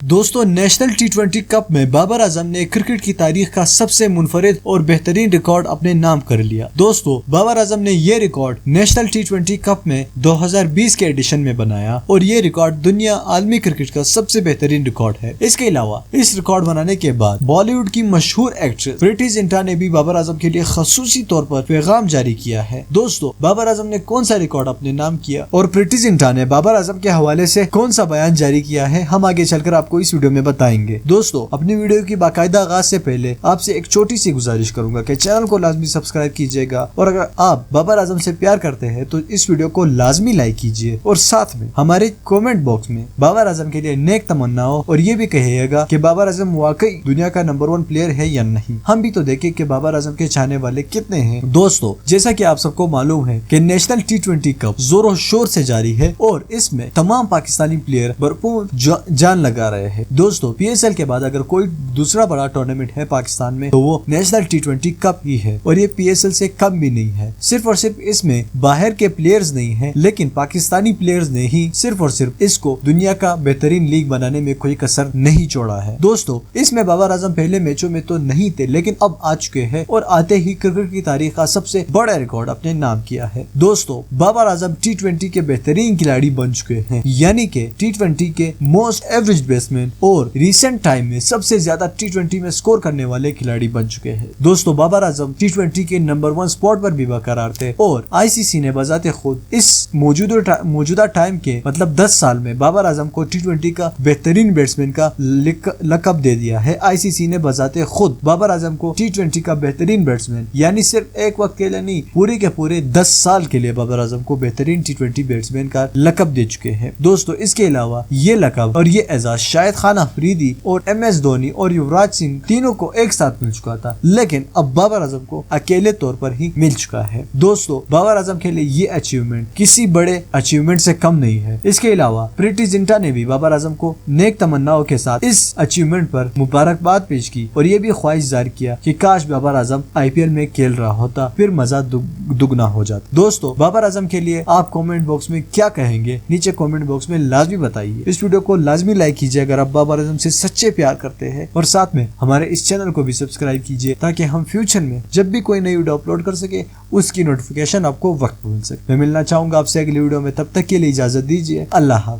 दोस्तों, नेशनल टी20 कप में बाबर आजम ने क्रिकेट की तारीख का सबसे मुनफरिद और बेहतरीन रिकॉर्ड अपने नाम कर लिया। दोस्तों, बाबर आजम ने ये रिकॉर्ड नेशनल टी20 कप में 2020 के एडिशन में बनाया और ये रिकॉर्ड दुनिया आलमी क्रिकेट का सबसे बेहतरीन रिकॉर्ड है। इसके अलावा इस रिकॉर्ड बनाने के बाद बॉलीवुड की मशहूर एक्ट्रेस प्रीति जिंटा ने भी बाबर आजम के लिए खसूसी तौर पर पैगाम जारी किया है। दोस्तों, बाबर आजम ने कौन सा रिकॉर्ड अपने नाम किया और प्रीति जिंटा ने बाबर आजम के हवाले से कौन सा बयान जारी किया है, हम आगे चलकर आपको इस वीडियो में बताएंगे। दोस्तों, अपनी वीडियो की बाकायदा आगाज से पहले आपसे एक छोटी सी गुजारिश करूंगा कि चैनल को लाजमी सब्सक्राइब कीजिएगा और अगर आप बाबर आजम से प्यार करते हैं तो इस वीडियो को लाजमी लाइक कीजिए और साथ में हमारे कमेंट बॉक्स में बाबर आजम के लिए नेक तमन्नाओं और ये भी कहिएगा कि बाबर आजम वाकई दुनिया का नंबर 1 प्लेयर है या नहीं। हम भी तो देखें कि बाबर आजम के चाहने वाले कितने हैं। दोस्तों, जैसा कि आप सबको मालूम है कि नेशनल टी20 कप जोरों शोर से जारी है और इसमें तमाम पाकिस्तानी प्लेयर भरपूर जान लगा रहे हैं। दोस्तों, पीएसएल के बाद अगर कोई दूसरा बड़ा टूर्नामेंट है पाकिस्तान में तो वो नेशनल टी20 कप ही है और ये पीएसएल से कम भी नहीं है। सिर्फ और सिर्फ इसमें बाहर के प्लेयर्स नहीं है, लेकिन पाकिस्तानी प्लेयर्स ने ही सिर्फ और सिर्फ इसको दुनिया का बेहतरीन लीग बनाने में कोई कसर नहीं छोड़ा है। दोस्तों, इसमें बाबर आजम पहले मैचों में तो नहीं थे, लेकिन अब आ चुके हैं और आते ही क्रिकेट की तारीख का सबसे बड़ा रिकॉर्ड अपने नाम किया है। दोस्तों, बाबर आजम टी20 के बेहतरीन खिलाड़ी बन चुके हैं, यानी कि टी20 के मोस्ट एवरेज बैट्समैन और रिसेंट टाइम में सबसे ज्यादा टी20 में स्कोर करने वाले खिलाड़ी बन चुके हैं। दोस्तों, बाबर आजम टी20 के नंबर 1 स्पॉट पर भी बरकरार थे और आईसीसी ने बजाते खुद इस मौजूदा टाइम के मतलब 10 साल में बाबर आजम को टी20 का बेहतरीन बैट्समैन का लक़ब दे दिया है। आईसीसी ने बजाते खुद बाबर आजम को टी20 का बेहतरीन बैट्समैन यानी सिर्फ एक वक्त के लिए नहीं, पूरे के पूरे 10 साल के लिए बाबर आजम को बेहतरीन टी20 बैट्समैन का लक़ब दे चुके हैं। दोस्तों, इसके अलावा ये लक़ब और ये एजाज शायद खान अफरीदी और MS धोनी और युवराज सिंह तीनों को एक साथ मिल चुका था, लेकिन अब बाबर आजम को अकेले तौर पर ही मिल चुका है। दोस्तों, बाबर आजम के लिए ये अचीवमेंट किसी बड़े अचीवमेंट से कम नहीं है। इसके अलावा प्रीति जिंटा ने भी बाबर आजम को नेक तमन्नाओं के साथ इस अचीवमेंट पर मुबारकबाद पेश की और ये भी ख्वाहिश जाहिर किया कि काश बाबर आजम IPL में खेल रहा होता, फिर मजा दुगना हो जाता। दोस्तों, बाबर आजम के लिए आप कमेंट बॉक्स में क्या कहेंगे, नीचे कमेंट बॉक्स में लाजमी बताइए। इस वीडियो को लाजमी लाइक कीजिए अगर आप बाबर आजम से सच्चे प्यार करते हैं और साथ में हमारे इस चैनल को भी सब्सक्राइब कीजिए ताकि हम फ्यूचर में जब भी कोई नई वीडियो अपलोड कर सके उसकी नोटिफिकेशन आपको वक्त पर मिल सके। मैं मिलना चाहूंगा आपसे अगली वीडियो में, तब तक के लिए इजाजत दीजिए। अल्लाह हाफ़िज़।